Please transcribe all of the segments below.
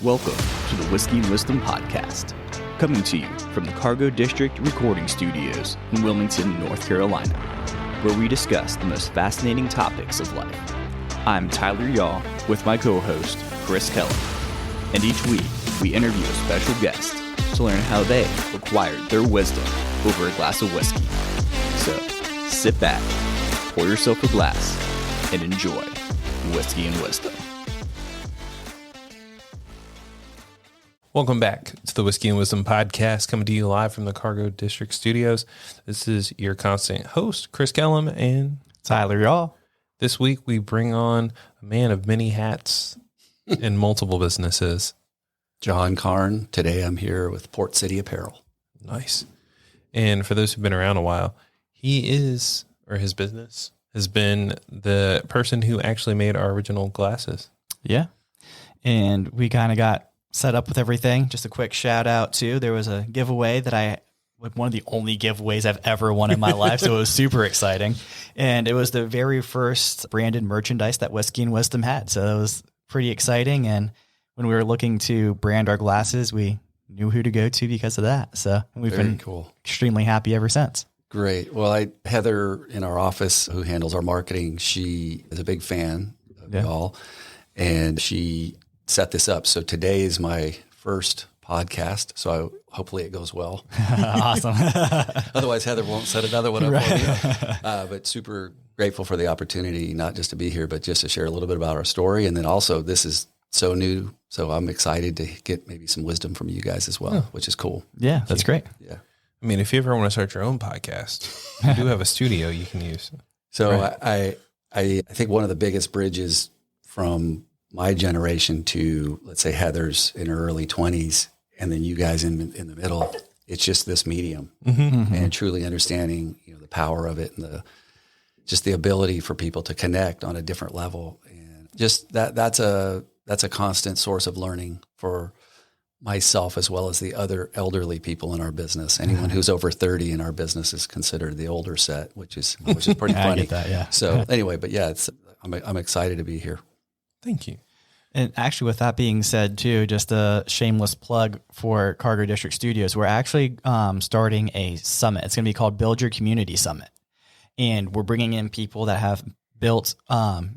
Welcome to the Whiskey and Wisdom Podcast, coming to you from the Cargo District Recording Studios in Wilmington, North Carolina, where we discuss the most fascinating topics of life. I'm Tyler Yaw with my co-host, Chris Kellum, and each week we interview a special guest to learn how they acquired their wisdom over a glass of whiskey. So, sit back, pour yourself a glass, and enjoy Whiskey and Wisdom. Welcome back to the Whiskey and Wisdom Podcast, coming to you live from the Cargo District Studios. This is your constant host, Chris Kellum, and Tyler Yaw. This week we bring on a man of many hats in multiple businesses. John Karn. Today I'm here with Port City Apparel. Nice. And for those who've been around a while, he is, or his business, has been the person who actually made our original glasses. Yeah. And we kind of got set up with everything. Just a quick shout out too. There was a giveaway that one of the only giveaways I've ever won in my life. So it was super exciting. And it was the very first branded merchandise that Whiskey and Wisdom had. So it was pretty exciting. And when we were looking to brand our glasses, we knew who to go to because of that. So we've been extremely happy ever since. Great. Well, Heather in our office, who handles our marketing, she is a big fan of y'all, and she set this up. So today is my first podcast, so hopefully it goes well. Awesome. Otherwise, Heather won't set another one up for me. But super grateful for the opportunity, not just to be here, but just to share a little bit about our story. And then also, this is so new, so I'm excited to get maybe some wisdom from you guys as well, which is cool. Yeah, that's great. Yeah. I mean, if you ever want to start your own podcast, you do have a studio you can use. So right. I think one of the biggest bridges from my generation to, let's say, Heather's in her early 20s, and then you guys in the middle, it's just this medium, and truly understanding, the power of it, and the ability for people to connect on a different level, and just that's a constant source of learning for myself as well as the other elderly people in our business. Anyone who's over 30 in our business is considered the older set, which is pretty funny. I get that, yeah. So anyway, but yeah, I'm excited to be here. Thank you. And actually, with that being said, too, just a shameless plug for Cargo District Studios, we're actually starting a summit. It's going to be called Build Your Community Summit. And we're bringing in people that have built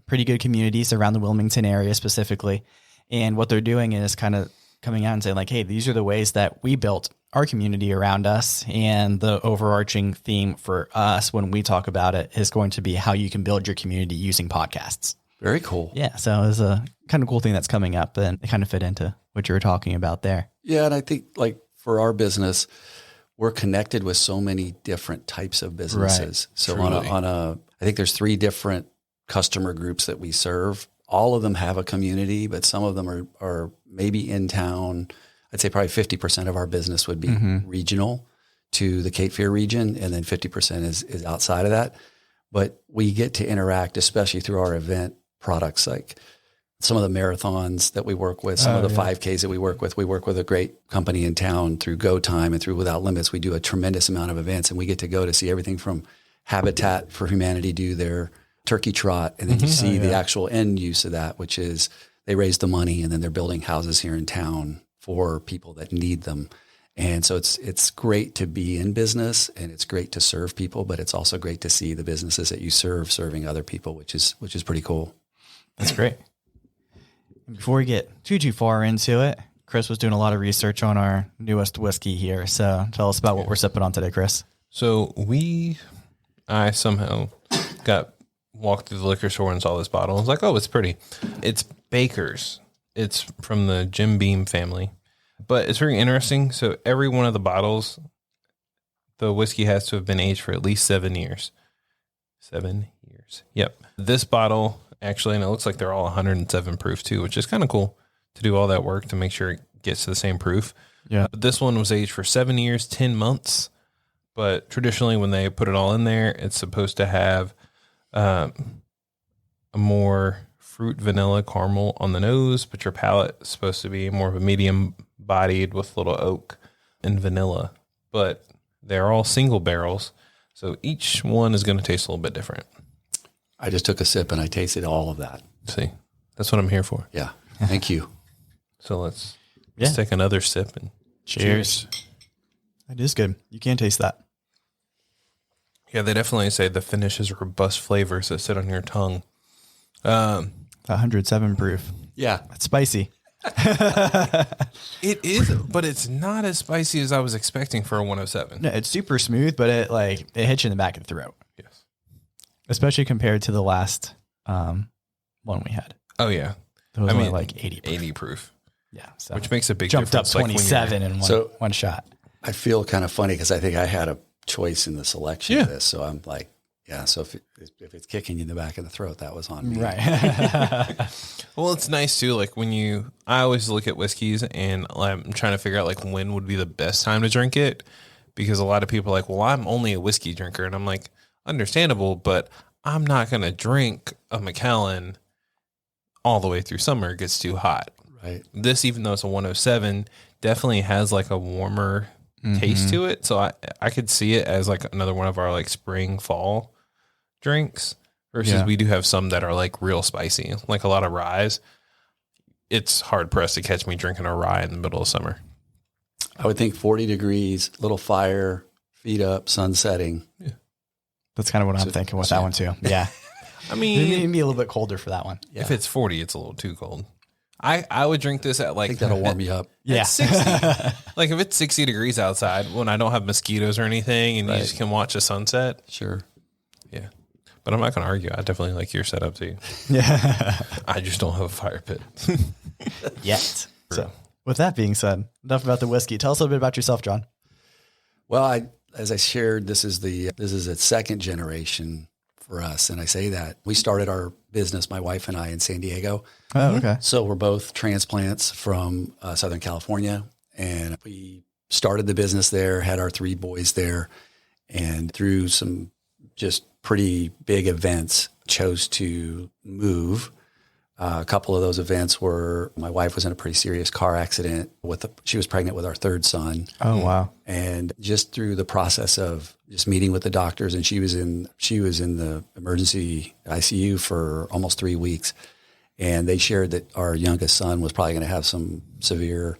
pretty good communities around the Wilmington area specifically. And what they're doing is kind of coming out and saying, like, hey, these are the ways that we built our community around us. And the overarching theme for us when we talk about it is going to be how you can build your community using podcasts. Very cool. Yeah. So it's a kind of cool thing that's coming up, and it kind of fit into what you were talking about there. Yeah. And I think, like, for our business, we're connected with so many different types of businesses. Right. So Truly. I think there's 3 different customer groups that we serve. All of them have a community, but some of them are maybe in town. I'd say probably 50% of our business would be regional to the Cape Fear region, and then 50% is outside of that. But we get to interact, especially through our event products, like some of the marathons that we work with, some of the 5Ks that we work with. We work with a great company in town through Go Time and through Without Limits. We do a tremendous amount of events, and we get to go to see everything from Habitat for Humanity do their turkey trot, and then you see the actual end use of that, which is they raise the money and then they're building houses here in town for people that need them. And so it's great to be in business, and it's great to serve people, but it's also great to see the businesses that you serve serving other people, which is pretty cool. That's great. And before we get too far into it, Chris was doing a lot of research on our newest whiskey here. So tell us about what we're sipping on today, Chris. So I somehow walked through the liquor store and saw this bottle. I was like, oh, it's pretty. It's Baker's. It's from the Jim Beam family. But it's very interesting. So every one of the bottles, the whiskey has to have been aged for at least 7 years. 7 years. Yep. This bottle, actually, and it looks like they're all 107 proof too, which is kind of cool to do all that work to make sure it gets to the same proof. Yeah. But this one was aged for 7 years, 10 months. But traditionally, when they put it all in there, it's supposed to have a more fruit, vanilla, caramel on the nose, but your palate is supposed to be more of a medium bodied with little oak and vanilla. But they're all single barrels, so each one is going to taste a little bit different. I just took a sip and I tasted all of that. See, that's what I'm here for. Yeah. Thank you. So let's Yeah. take another sip and Cheers. It is good. You can taste that. Yeah, they definitely say the finish is robust flavors that sit on your tongue. 107 proof. Yeah. That's spicy. It is, but it's not as spicy as I was expecting for a 107. No, it's super smooth, but it hits you in the back of the throat, Yes. especially compared to the last one we had. Oh yeah, It was I only mean, like 80 proof. 80 proof, Yeah. So which makes a big jumped up difference. Like when you're- 27 in one shot. I feel kind of funny because I think I had a choice in the selection of Yeah. this. So I'm like, yeah, so if it's kicking you in the back of the throat, that was on me. Right. Well, it's nice too. Like I always look at whiskeys and I'm trying to figure out like when would be the best time to drink it, because a lot of people are like, well, I'm only a whiskey drinker, and I'm like, understandable, but I'm not gonna drink a Macallan all the way through summer. It gets too hot. Right. This, even though it's a 107, definitely has like a warmer taste to it. So I could see it as like another one of our like spring fall drinks, versus Yeah. we do have some that are like real spicy, like a lot of ryes. It's hard pressed to catch me drinking a rye in the middle of summer. I would think 40 degrees, little fire, feet up, sun setting. That's kind of what I'm thinking with that one too. Yeah. I It mean, may be a little bit colder for that one. Yeah. if it's 40, it's a little too cold. I would drink this at I like think that'll warm you up. Yeah. 60. Like if it's 60 degrees outside when I don't have mosquitoes or anything and you just can watch a sunset. Sure. Yeah. But I'm not going to argue. I definitely like your setup too. Yeah. I just don't have a fire pit. Yet. So with that being said, enough about the whiskey. Tell us a little bit about yourself, John. Well, as I shared, this is a second generation for us. And I say that we started our business, my wife and I, in San Diego. Oh, okay. So we're both transplants from Southern California, and we started the business there, had our 3 boys there, and through some just pretty big events, chose to move. A couple of those events were my wife was in a pretty serious car accident she was pregnant with our 3rd son. Oh, wow. And just through the process of just meeting with the doctors, and she was in the emergency ICU for almost 3 weeks. And they shared that our youngest son was probably going to have some severe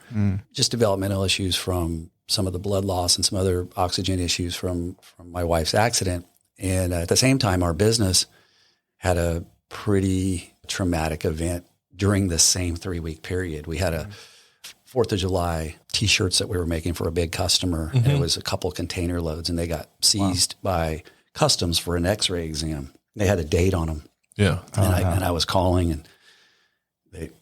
just developmental issues from some of the blood loss and some other oxygen issues from my wife's accident. And at the same time, our business had a pretty traumatic event during the same 3-week period. We had a 4th of July T-shirts that we were making for a big customer, and it was a couple container loads, and they got seized by customs for an X-ray exam. They had a date on them. Yeah. And I was calling, and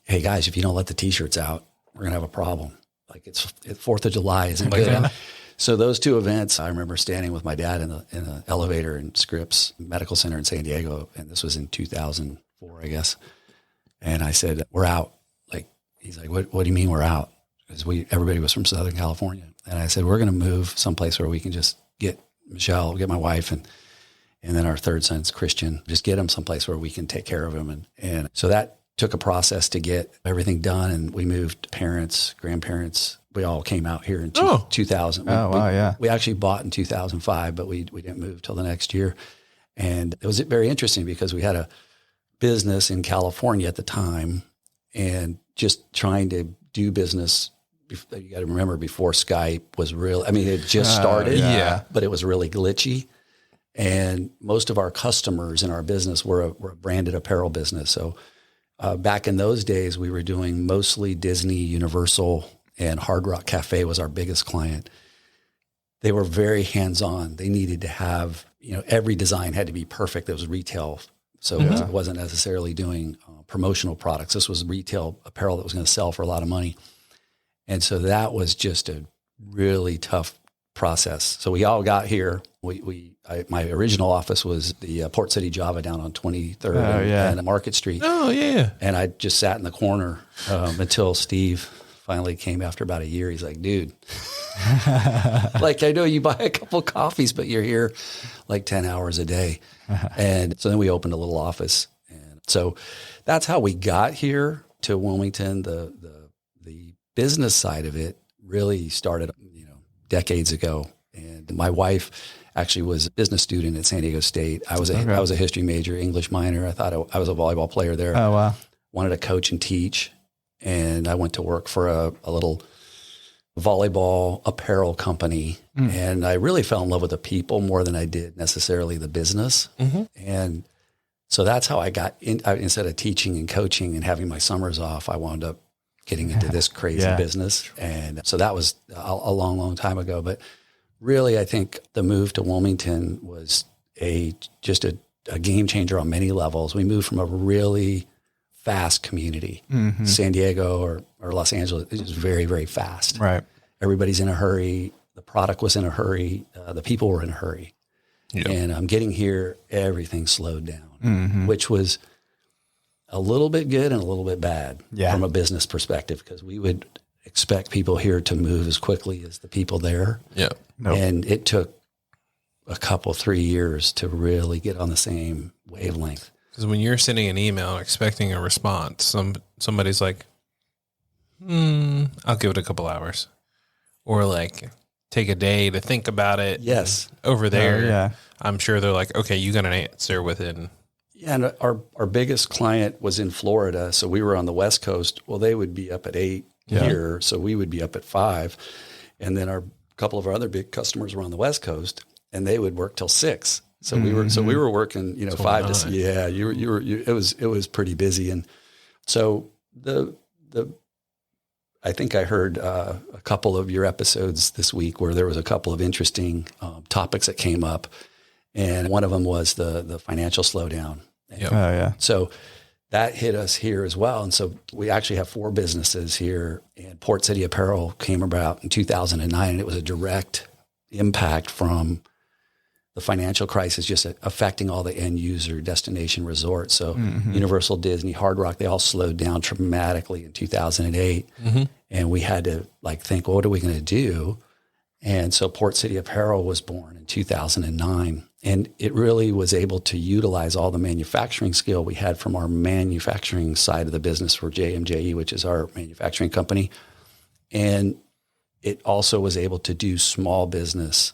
hey guys, if you don't let the T-shirts out, we're gonna have a problem. Like 4th of July isn't good. yeah. So those 2 events, I remember standing with my dad in the elevator in Scripps Medical Center in San Diego, and this was in 2004, I guess. And I said, "We're out." Like he's like, "What do you mean we're out?" Because everybody was from Southern California, and I said, "We're going to move someplace where we can just get Michelle, get my wife, and then our 3rd son's Christian, just get him someplace where we can take care of him." And so that took a process to get everything done, and we moved parents, grandparents. We all came out here in 2000. Oh, wow, yeah. We actually bought in 2005, but we didn't move till the next year. And it was very interesting because we had a business in California at the time, and just trying to do business. You got to remember, before Skype was real. I mean, it just started, yeah. but it was really glitchy. And most of our customers in our business were a branded apparel business. So back in those days, we were doing mostly Disney, Universal, and Hard Rock Cafe was our biggest client. They were very hands-on. They needed to have, every design had to be perfect. It was retail. So it wasn't necessarily doing promotional products. This was retail apparel that was going to sell for a lot of money. And so that was just a really tough process. So we all got here. My original office was the Port City Java down on 23rd and Market Street. Oh, yeah. And I just sat in the corner until Steve finally came after about a year. He's like, "Dude, like, I know you buy a couple coffees, but you're here like 10 hours a day." And so then we opened a little office. And so that's how we got here to Wilmington. The business side of it really started, decades ago. And my wife actually was a business student at San Diego State. I was a history major, English minor. I thought I was a volleyball player there. Oh, wow. Wanted to coach and teach. and I went to work for a little volleyball apparel company. And I really fell in love with the people more than I did necessarily the business. And so that's how I got in. Instead of teaching and coaching and having my summers off, I wound up getting into this crazy business. And so that was a long, long time ago. But really, I think the move to Wilmington was just a game changer on many levels. We moved from a really fast community. San Diego or Los Angeles is very, very fast. Right. Everybody's in a hurry. The product was in a hurry. The people were in a hurry. Yep. And getting here, everything slowed down, which was a little bit good and a little bit bad from a business perspective, because we would expect people here to move as quickly as the people there. Yeah. And it took a couple, 3 years to really get on the same wavelength. Because when you're sending an email expecting a response, somebody's like, I'll give it a couple hours. Or like, take a day to think about it. Yes. Over there, I'm sure they're like, okay, you got an answer within. Yeah, and our biggest client was in Florida, so we were on the West Coast. Well, they would be up at 8 here, so we would be up at 5. And then a couple of our other big customers were on the West Coast, and they would work till 6. So we were working, 5 to 6. Yeah, it was pretty busy. And so I think I heard a couple of your episodes this week where there was a couple of interesting topics that came up, and one of them was the financial slowdown. So that hit us here as well. And so we actually have 4 businesses here, and Port City Apparel came about in 2009, and it was a direct impact from the financial crisis just affecting all the end user destination resorts. So Universal, Disney, Hard Rock, they all slowed down dramatically in 2008. And we had to think, well, what are we going to do? And so Port City Apparel was born in 2009. And it really was able to utilize all the manufacturing skill we had from our manufacturing side of the business for JMJE, which is our manufacturing company. And it also was able to do small business,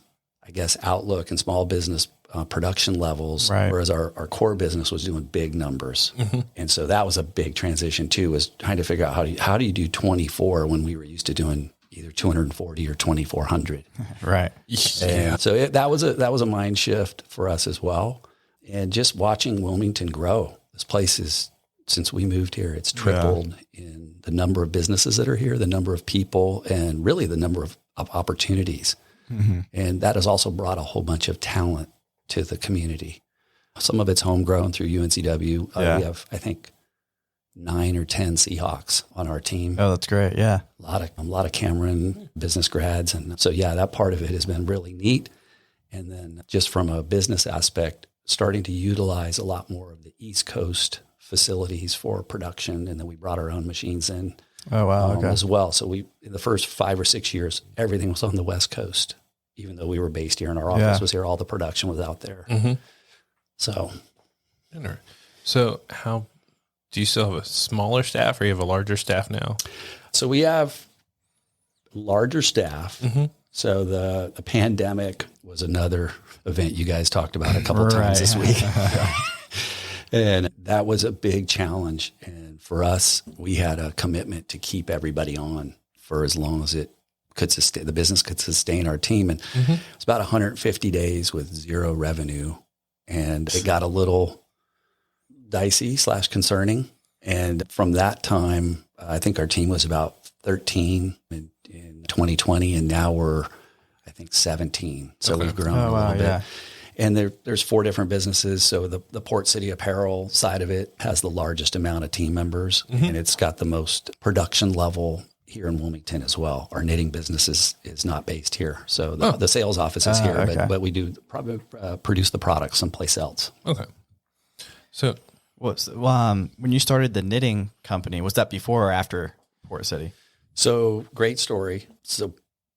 outlook and small business production levels, whereas our core business was doing big numbers. And so that was a big transition too, was trying to figure out how do you do 24 when we were used to doing either 240 or 2,400. Right. And so that was a mind shift for us as well. And just watching Wilmington grow, this place is, since we moved here, it's tripled in the number of businesses that are here, the number of people, and really the number of opportunities. And that has also brought a whole bunch of talent to the community. Some of it's homegrown through UNCW. We have, I think, 9 or 10 Seahawks on our team. Oh, that's great. Yeah. A lot of Cameron business grads. And so, that part of it has been really neat. And then just from a business aspect, starting to utilize a lot more of the East Coast facilities for production. And then we brought our own machines in as well. So in the first 5 or 6 years, everything was on the West Coast. Even though we were based here and our office was here, all the production was out there. So how do you still have a smaller staff, or you have a larger staff now? So we have larger staff. So the pandemic was another event you guys talked about a couple times this week. And that was a big challenge. And for us, we had a commitment to keep everybody on for as long as it could sustain, the business could sustain our team. And it's about 150 days with 0 revenue. And it got a little dicey / concerning. And from that time, I think our team was about 13 in 2020. And now we're, I think, 17. So we've grown a little bit. And there's 4 different businesses. So the Port City Apparel side of it has the largest amount of team members. And it's got the most production level here in Wilmington as well. Our knitting business is not based here. So the sales office is here, but we do probably produce the products someplace else. Okay. So when you started the knitting company, was that before or after Port City? So great story. So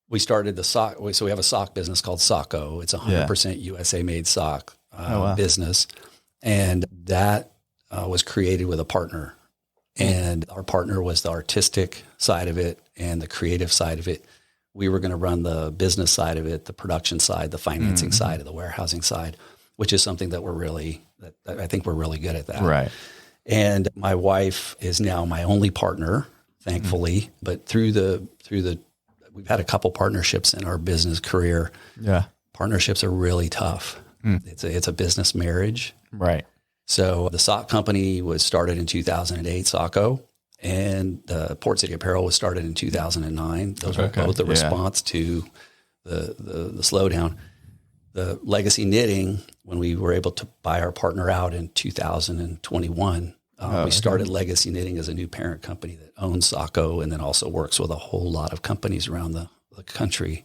we started the sock. So we have a sock business called Socko. It's 100% USA made sock business. And that was created with a partner. And our partner was the artistic side of it and the creative side of it. We were going to run the business side of it, the production side, the financing side, of the warehousing side, which is something that I think we're really good at that. Right. And my wife is now my only partner thankfully. But through the we've had a couple partnerships in our business career. Yeah. Partnerships are really tough. It's a business marriage. Right. So the sock company was started in 2008, Socko, and the Port City Apparel was started in 2009. Those were both the response to the slowdown. The Legacy Knitting, when we were able to buy our partner out in 2021, we started Legacy Knitting as a new parent company that owns Socko and then also works with a whole lot of companies around the country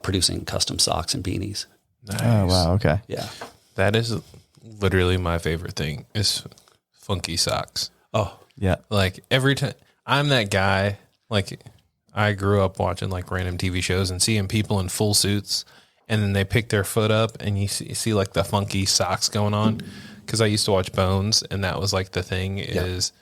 producing custom socks and beanies. Nice. Oh, wow. Okay. Yeah. That is literally my favorite thing is funky socks. Oh, Yeah. Like every time I'm that guy, like I grew up watching like random TV shows and seeing people in full suits and then they pick their foot up and you see like the funky socks going on. Cause I used to watch Bones and that was like the thing is,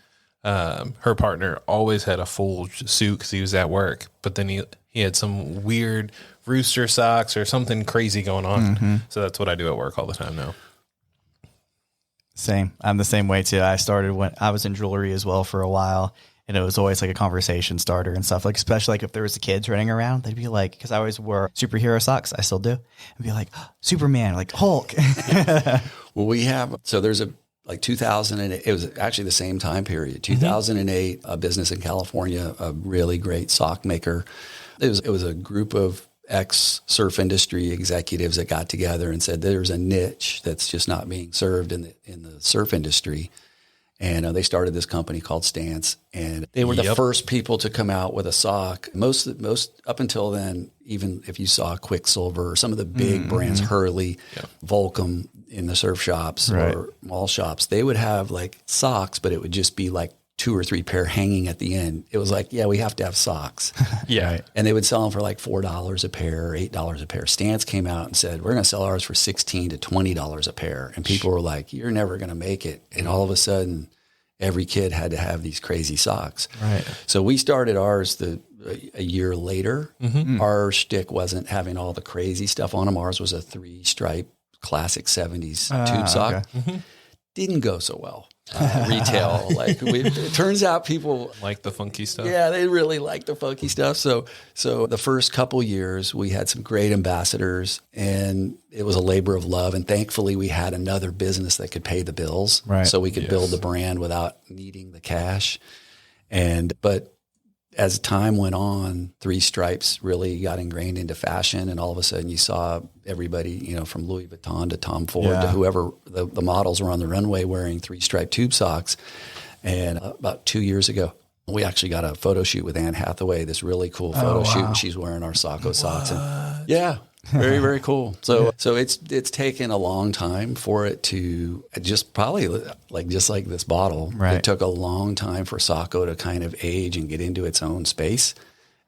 her partner always had a full suit cause he was at work, but then he had some weird rooster socks or something crazy going on. So that's what I do at work all the time now. Same. I'm the same way too. I started when I was in jewelry as well for a while, and it was always like a conversation starter and stuff. Like, especially like if there was the kids running around, they'd be like, because I always wore superhero socks. I still do. And be like, Superman, like Hulk. well, we have, so there's like 2008, it was actually the same time period, 2008, a business in California, a really great sock maker. It was a group of ex-surf industry executives that got together and said there's a niche that's just not being served in the surf industry. And they started this company called Stance, and they were the first people to come out with a sock. Most up until then, even if you saw Quicksilver or some of the big brands, Hurley, Volcom in the surf shops or mall shops, they would have like socks, but it would just be like 2 or 3 pair hanging at the end. It was like, yeah, we have to have socks. And they would sell them for like $4 a pair or $8 a pair. Stance came out and said, we're going to sell ours for $16 to $20 a pair. And people were like, you're never going to make it. And all of a sudden, every kid had to have these crazy socks. Right. So we started ours a year later. Our shtick wasn't having all the crazy stuff on them. Ours was a 3-stripe classic 70s tube sock. Didn't go so well. Retail, it turns out people Like the funky stuff. Yeah, they really like the funky stuff. So the first couple years we had some great ambassadors, and it was a labor of love. And thankfully, we had another business that could pay the bills, so we could build the brand without needing the cash. But as time went on, 3 stripes really got ingrained into fashion, and all of a sudden you saw everybody, from Louis Vuitton to Tom Ford to whoever the models were on the runway wearing 3-stripe tube socks. And about 2 years ago, we actually got a photo shoot with Anne Hathaway, this really cool photo shoot, and she's wearing our Socko socks. And very, very cool. So it's taken a long time for it to just probably just like this bottle. Right. It took a long time for Socko to kind of age and get into its own space.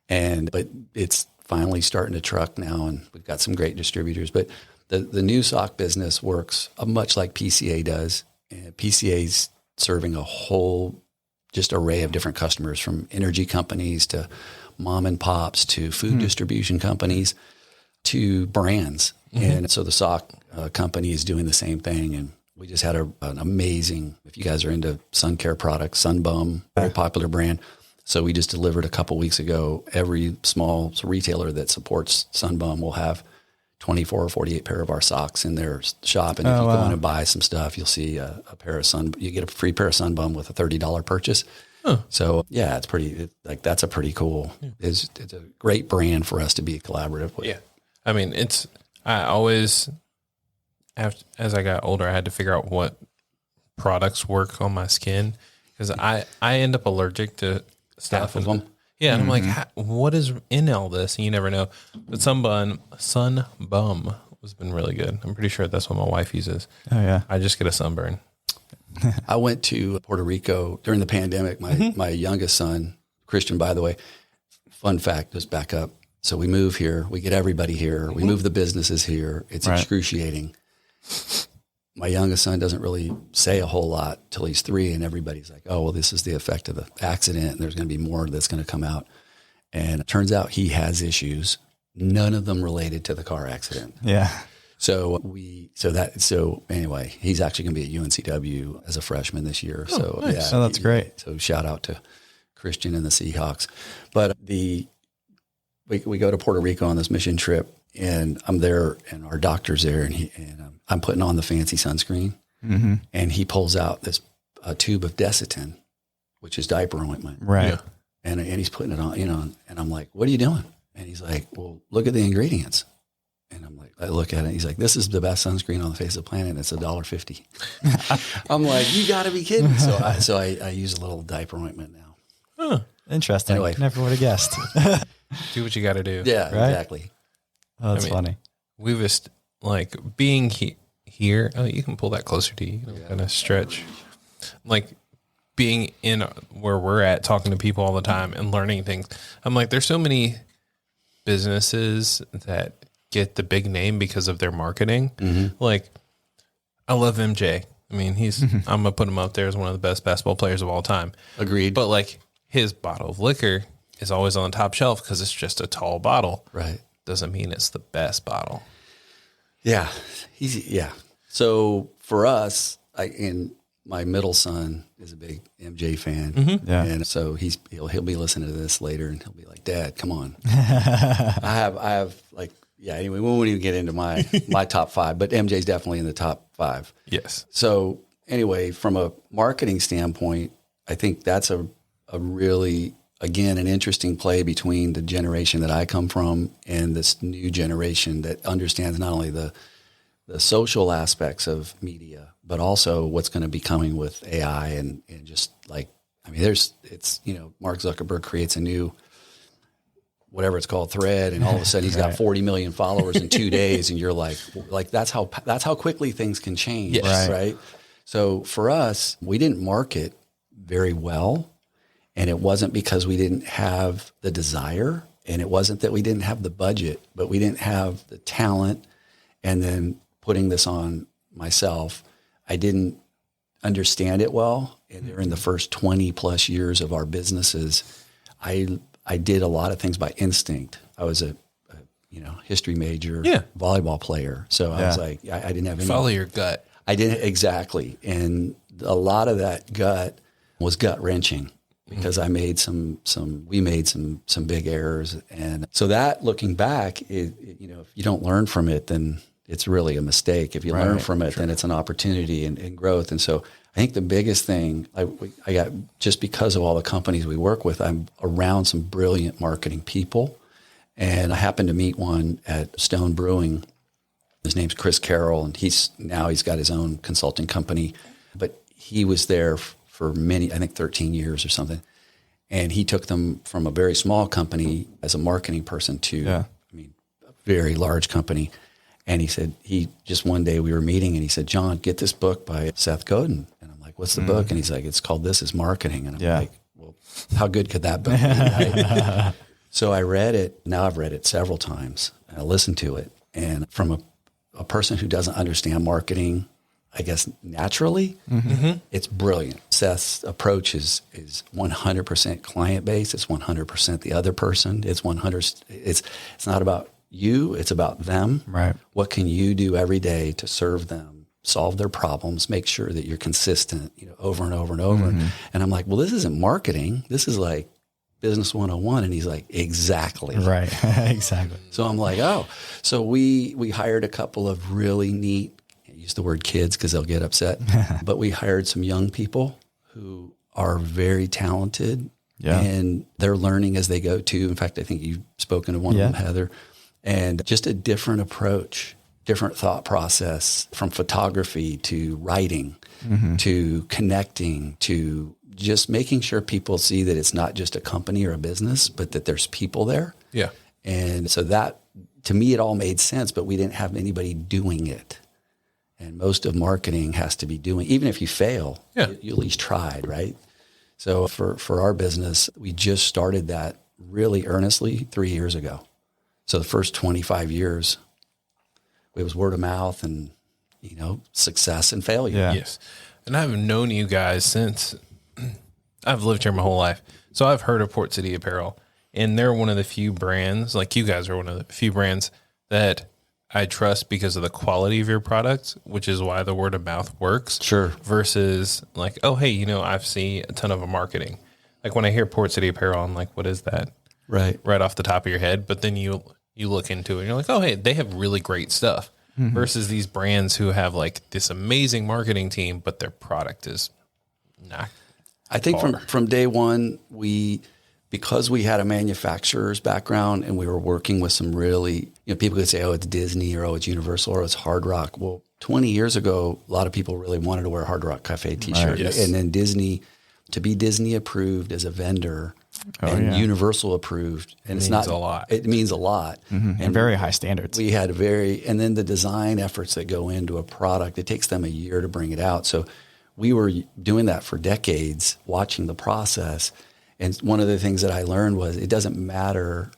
But it's finally starting to truck now, and we've got some great distributors. But the new sock business works much like PCA does. And PCA's serving a whole just array of different customers, from energy companies to mom and pops to food distribution companies to brands. And so the sock company is doing the same thing. And we just had an amazing, if you guys are into sun care products, Sunbum, very popular brand. So we just delivered a couple weeks ago, every small retailer that supports Sunbum will have 24 or 48 pair of our socks in their shop. And if you go in and buy some stuff, you'll see a pair of you get a free pair of Sunbum with a $30 purchase. So yeah, it's pretty, that's a pretty cool, it's a great brand for us to be collaborative with. Yeah. I mean, I always, as I got older, I had to figure out what products work on my skin, because I end up allergic to stuff. Half of them. Yeah. And I'm like, what is in all this? And you never know. But Sunbum has been really good. I'm pretty sure that's what my wife uses. Oh yeah. I just get a sunburn. I went to Puerto Rico during the pandemic. My youngest son, Christian, by the way, fun fact, just back up. So we move here, we get everybody here, we move the businesses here. It's excruciating. My youngest son doesn't really say a whole lot till he's 3, and everybody's like, oh, well, this is the effect of the accident, and there's going to be more that's going to come out. And it turns out he has issues, none of them related to the car accident. Yeah. So anyway, he's actually going to be at UNCW as a freshman this year. So nice. Oh, that's great. So shout out to Christian and the Seahawks. But we go to Puerto Rico on this mission trip, and I'm there, and our doctor's there, and I'm putting on the fancy sunscreen, and he pulls out a tube of Desitin, which is diaper ointment, Right. and he's putting it on, and I'm like, "What are you doing?" And he's like, "Well, look at the ingredients." And I'm like, I look at it. He's like, "This is the best sunscreen on the face of the planet. It's $1.50." I'm like, "You got to be kidding!" So I use a little diaper ointment now. Huh. Interesting. Anyway. Never would have guessed. Do what you got to do. Yeah, Right? exactly. Oh, that's I mean, funny. We've just like being here. Oh, you can pull that closer to you. Kind of stretch. Like being in where we're at, talking to people all the time and learning things. I'm like, there's so many businesses that get the big name because of their marketing. Like, I love MJ. I mean, I'm gonna put him up there as one of the best basketball players of all time. Agreed. But like his bottle of liquor is always on the top shelf because it's just a tall bottle. Right. Doesn't mean it's the best bottle. Yeah. So for us, and my middle son is a big MJ fan. Yeah. And so he'll be listening to this later, and he'll be like, "Dad, come on." I have like, anyway, we won't even get into my top 5, but MJ's definitely in the top 5. Yes. So anyway, from a marketing standpoint, I think that's a really, again, an interesting play between the generation that I come from and this new generation that understands not only the social aspects of media, but also what's going to be coming with AI and just like, I mean, Mark Zuckerberg creates a new, whatever it's called, thread, and all of a sudden he's got 40 million followers in 2 days, and you're like that's how quickly things can change, Yes. right? So for us, we didn't market very well, and it wasn't because we didn't have the desire, and it wasn't that we didn't have the budget, but we didn't have the talent. And then putting this on myself, I didn't understand it well, and during the first 20 plus years of our businesses, I did a lot of things by instinct. I was a history major, volleyball player. So I was like, I didn't have any. Follow your gut. I didn't, exactly. And a lot of that gut was gut wrenching because we made some big errors. And so that, looking back, if you don't learn from it, then it's really a mistake. If you learn from it, then it's an opportunity and growth. And so I think the biggest thing I got, just because of all the companies we work with, I'm around some brilliant marketing people. And I happened to meet one at Stone Brewing. His name's Chris Carroll, and he's got his own consulting company. But he was there for many, I think 13 years or something. And he took them from a very small company as a marketing person to, a very large company. And he said, one day we were meeting, and he said, "John, get this book by Seth Godin." And I'm like, "What's the book?" And he's like, "It's called This Is Marketing." And I'm like, "Well, how good could that book be?" Right? So I read it. Now I've read it several times, and I listened to it. And from a person who doesn't understand marketing, I guess naturally, it's brilliant. Seth's approach is 100% client based. It's 100% the other person. It's 100. It's not about you, it's about them. Right. What can you do every day to serve them, solve their problems, make sure that you're consistent, over and over and over. And I'm like, well, this isn't marketing. This is like business 101. And he's like, exactly. Right. Exactly. So I'm like, oh, so we hired a couple of really neat, I use the word kids because they'll get upset, but we hired some young people who are very talented. Yeah. And they're learning as they go too. In fact, I think you've spoken to one of them, Heather. And just a different approach, different thought process, from photography to writing to connecting to just making sure people see that it's not just a company or a business, but that there's people there. Yeah. And so that, to me, it all made sense, but we didn't have anybody doing it. And most of marketing has to be doing, even if you fail, you at least tried, right? So for our business, we just started that really earnestly 3 years ago. So the first 25 years, it was word of mouth and, success and failure. Yeah. Yes. And I've known you guys since I've lived here my whole life. So I've heard of Port City Apparel, and they're one of the few brands, like you guys are one of the few brands that I trust because of the quality of your products, which is why the word of mouth works. Sure. Versus like, oh, hey, I've seen a ton of marketing. Like when I hear Port City Apparel, I'm like, what is that? Right. Right off the top of your head. But then you look into it and you're like, oh, hey, they have really great stuff versus these brands who have like this amazing marketing team, but their product is not. I think from day one, because we had a manufacturer's background and we were working with some really, people could say, oh, it's Disney or oh, it's Universal or it's Hard Rock. Well, 20 years ago, a lot of people really wanted to wear a Hard Rock Cafe t-shirt. Right, yes. And then Disney, to be Disney approved as a vendor and Universal approved. And it's not a lot. It means a lot. And very high standards. We had and then the design efforts that go into a product, it takes them a year to bring it out. So we were doing that for decades, watching the process. And one of the things that I learned was it doesn't matter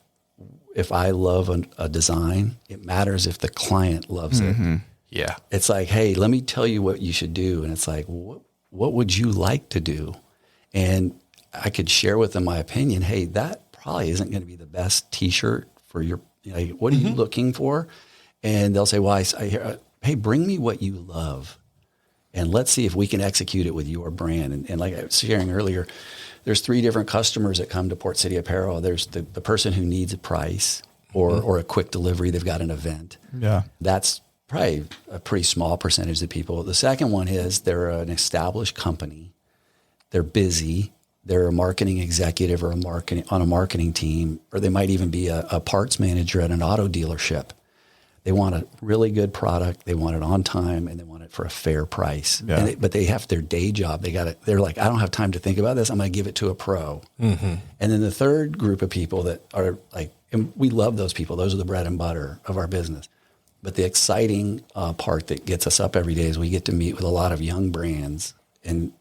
if I love a design, it matters if the client loves it. Yeah. It's like, hey, let me tell you what you should do. And it's like, what would you like to do? And I could share with them my opinion. Hey, that probably isn't going to be the best t-shirt for your, what are you looking for? And they'll say, well, I hear, hey, bring me what you love. And let's see if we can execute it with your brand. And like I was sharing earlier, there's 3 different customers that come to Port City Apparel. There's the person who needs a price or a quick delivery. They've got an event. Yeah. That's probably a pretty small percentage of people. The second one is they're an established company. They're busy. They're a marketing executive or on a marketing team, or they might even be a parts manager at an auto dealership. They want a really good product. They want it on time, and they want it for a fair price. Yeah. But they have their day job. They're like, I don't have time to think about this. I'm going to give it to a pro. And then the third group of people that are like, and we love those people. Those are the bread and butter of our business. But the exciting part that gets us up every day is we get to meet with a lot of young brands. And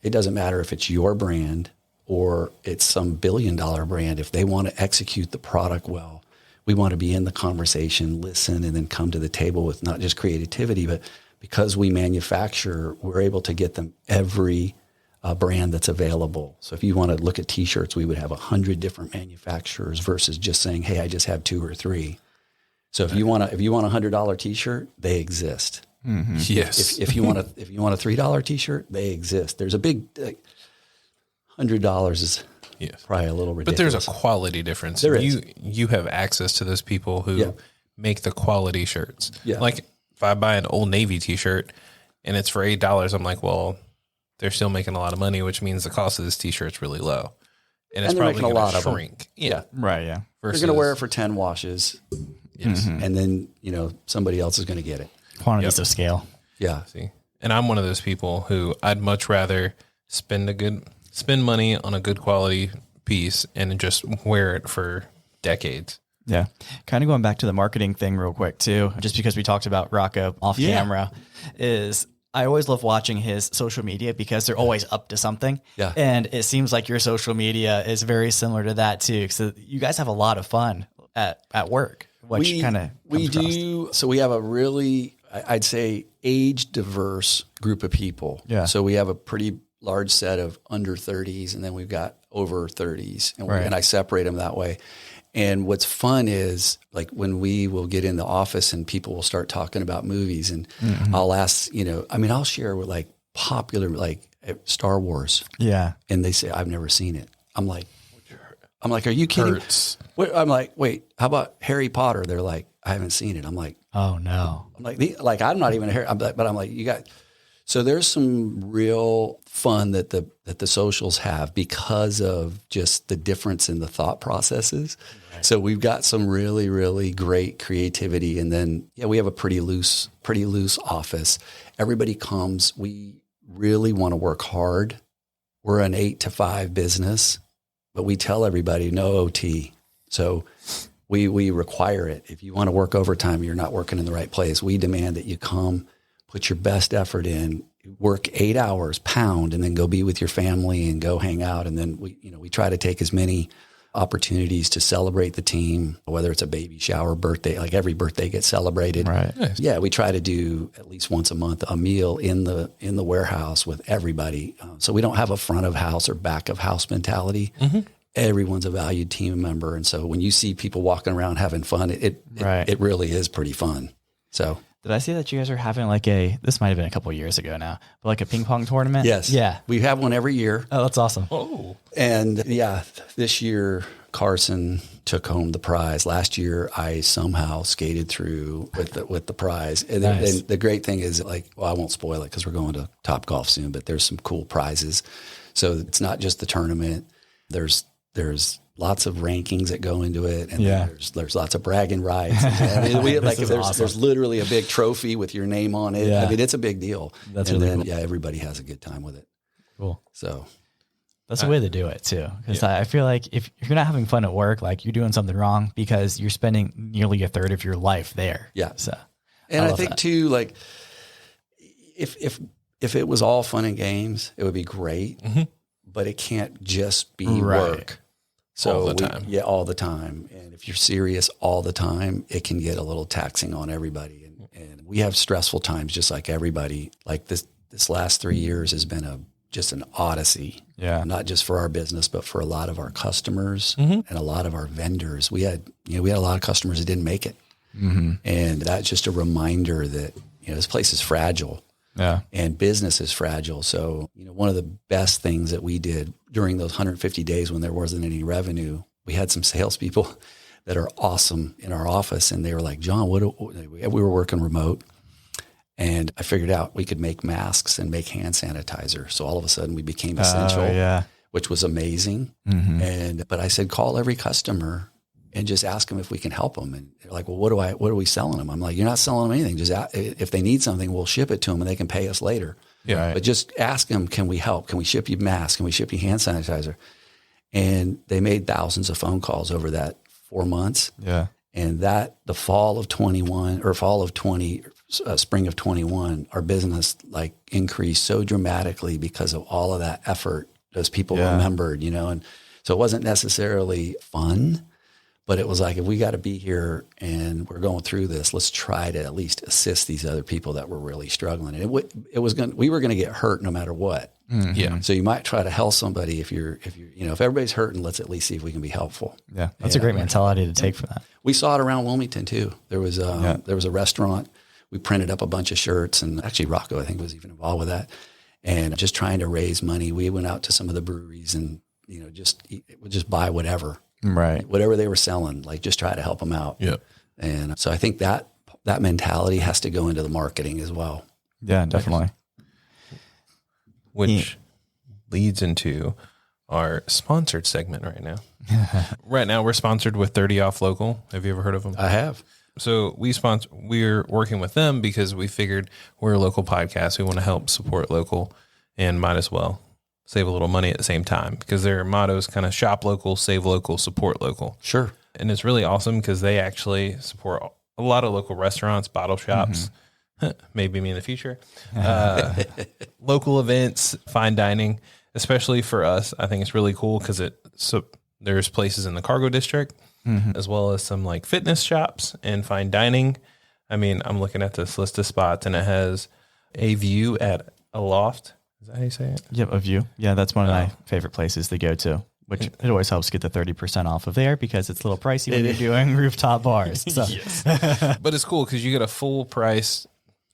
it doesn't matter if it's your brand or it's some billion-dollar brand. If they want to execute the product well, we want to be in the conversation, listen, and then come to the table with not just creativity, but because we manufacture, we're able to get them every brand that's available. So if you want to look at t-shirts, we would have 100 different manufacturers versus just saying, hey, I just have 2 or 3. So if you want a $100 t-shirt, they exist. Yes. If you want a $3 t-shirt, they exist. There's a big $100 is probably a little ridiculous. But there's a quality difference. There is. You have access to those people who make the quality shirts. Yeah. Like if I buy an Old Navy t-shirt and it's for $8, I'm like, well, they're still making a lot of money, which means the cost of this t-shirt's really low. And it's they're probably making a lot going of to them. shrink. Yeah. Right. Yeah. They're going to wear it for 10 washes. Yes. And then, somebody else is going to get it. Quantities of scale. Yeah. See, and I'm one of those people who I'd much rather spend money on a good quality piece and just wear it for decades. Yeah. Kind of going back to the marketing thing real quick too, just because we talked about Rocco off camera, is I always love watching his social media because they're always up to something. Yeah. And it seems like your social media is very similar to that too. So you guys have a lot of fun at work. Which we do. So we have a really, I'd say, age diverse group of people. Yeah. So we have a pretty large set of under 30s, and then we've got over 30s, and I separate them that way. And what's fun is like when we will get in the office and people will start talking about movies, and I'll ask, I'll share with like popular, like Star Wars. Yeah. And they say, I've never seen it. I'm like, are you kidding? Hurts. I'm like, wait, how about Harry Potter? They're like, I haven't seen it. I'm like, oh no. I'm like, I'm not even a Harry, but I'm like, you got. So there's some real fun that the socials have because of just the difference in the thought processes. Right. So we've got some really, really great creativity, and then we have a pretty loose office. Everybody comes. We really want to work hard. We're an 8 to 5 business. But we tell everybody no OT. So we require it. If you want to work overtime, you're not working in the right place. We demand that you come, put your best effort in, work 8 hours, pound, and then go be with your family and go hang out. And then we try to take as many opportunities to celebrate the team, whether it's a baby shower, birthday, like every birthday gets celebrated. Right. Nice. Yeah, we try to do at least once a month a meal in the warehouse with everybody. So we don't have a front of house or back of house mentality. Everyone's a valued team member, and so when you see people walking around having fun, it really is pretty fun. So Did I see that you guys are having like this might have been a couple of years ago now, but like a ping pong tournament? Yes. Yeah. We have one every year. Oh, that's awesome. Oh, And yeah, this year Carson took home the prize. Last year I somehow skated through with the prize. And, Nice. and the great thing is I won't spoil it because we're going to Top Golf soon, but there's some cool prizes. So it's not just the tournament. There's lots of rankings that go into it, and Yeah. there's lots of bragging rights. And This is awesome. there's literally a big trophy with your name on it. Yeah. I mean, it's a big deal. That's and really then, cool. yeah, everybody has a good time with it. Cool. So That's the way to do it too. Because I feel like if you're not having fun at work, like you're doing something wrong because you're spending nearly a third of your life there. Yeah. So, and I love think that. too, like if it was all fun and games, it would be great, but it can't just be Right. work. So All the time. Yeah, all the time. And if you're serious all the time, it can get a little taxing on everybody. And we have stressful times just like everybody. Like this last 3 years has been just an odyssey. Yeah. Not just for our business, but for a lot of our customers and a lot of our vendors. We had a lot of customers that didn't make it. And that's just a reminder that, this place is fragile. Yeah. And business is fragile. So, one of the best things that we did during those 150 days when there wasn't any revenue, we had some salespeople that are awesome in our office. And they were like, John, we were working remote. And I figured out we could make masks and make hand sanitizer. So all of a sudden we became essential, yeah. which was amazing. But I said, call every customer and just ask them if we can help them. And they're like, well, what are we selling them? I'm like, you're not selling them anything. Just if they need something, we'll ship it to them and they can pay us later. yeah. Right. But just ask them, can we help? Can we ship you masks? Can we ship you hand sanitizer? And they made thousands of phone calls over that 4 months. Yeah. And the fall of 21 or fall of 20, spring of 21, our business increased so dramatically because of all of that effort as people remembered, and so it wasn't necessarily fun, but it was like, if we got to be here and we're going through this, let's try to at least assist these other people that were really struggling. And we were going to get hurt no matter what. Yeah. So you might try to help somebody if everybody's hurting, let's at least see if we can be helpful. Yeah. That's a great mentality to take for that. We saw it around Wilmington too. There was a restaurant. We printed up a bunch of shirts, and actually Rocco, I think, was even involved with that. And just trying to raise money. We went out to some of the breweries and just buy whatever they were selling. Just try to help them out. Yeah. And so I think that mentality has to go into the marketing as well. Yeah, definitely. Which leads into our sponsored segment right now. Right now, we're sponsored with 30 Off Local. Have you ever heard of them? I have. So we're working with them because we figured we're a local podcast. We want to help support local and might as well save a little money at the same time, because their motto is kind of shop local, save local, support local. Sure. And it's really awesome because they actually support a lot of local restaurants, bottle shops, maybe me in the future, local events, fine dining, especially for us. I think it's really cool because there's places in the Cargo District as well as some fitness shops and fine dining. I mean, I'm looking at this list of spots and it has a view at a loft. Is that how you say it? Yep, a view. Yeah, that's one of my favorite places to go to, which it always helps get the 30% off of there because it's a little pricey when you're doing rooftop bars. So. But it's cool because you get a full price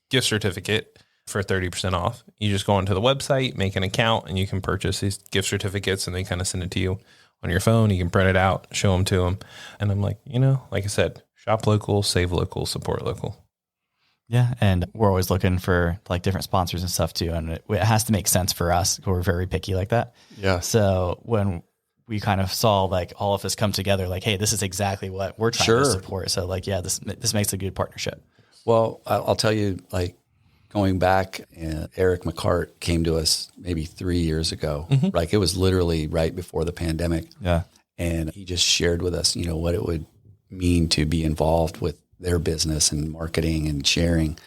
gift certificate for 30% off. You just go onto the website, make an account, and you can purchase these gift certificates, and they kind of send it to you on your phone. You can print it out, show them to them. And I'm like, like I said, shop local, save local, support local. Yeah, and we're always looking for different sponsors and stuff too, and it has to make sense for us. We're very picky like that. Yeah. So when we kind of saw all of us come together, hey, this is exactly what we're trying to support. So this makes a good partnership. Well, I'll tell you, going back, Eric McCart came to us maybe 3 years ago. It was literally right before the pandemic. Yeah. And he just shared with us, what it would mean to be involved with their business and marketing and sharing.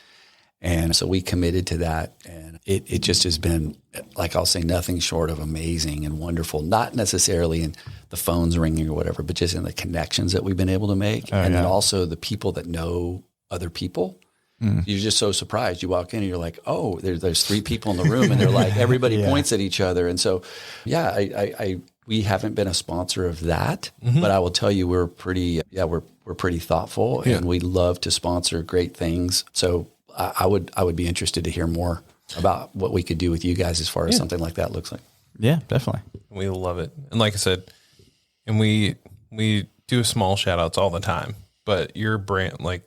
And so we committed to that. And it just has been, I'll say, nothing short of amazing and wonderful, not necessarily in the phones ringing or whatever, but just in the connections that we've been able to make. Then also the people that know other people. You're just so surprised. You walk in and you're like, oh, there's 3 people in the room, and they're everybody points at each other. And so, we haven't been a sponsor of that, but I will tell you, we're pretty thoughtful, and we love to sponsor great things. So I would be interested to hear more about what we could do with you guys as far as something like that looks like. Yeah, definitely. We love it. And like I said, and we do small shout outs all the time, but your brand, like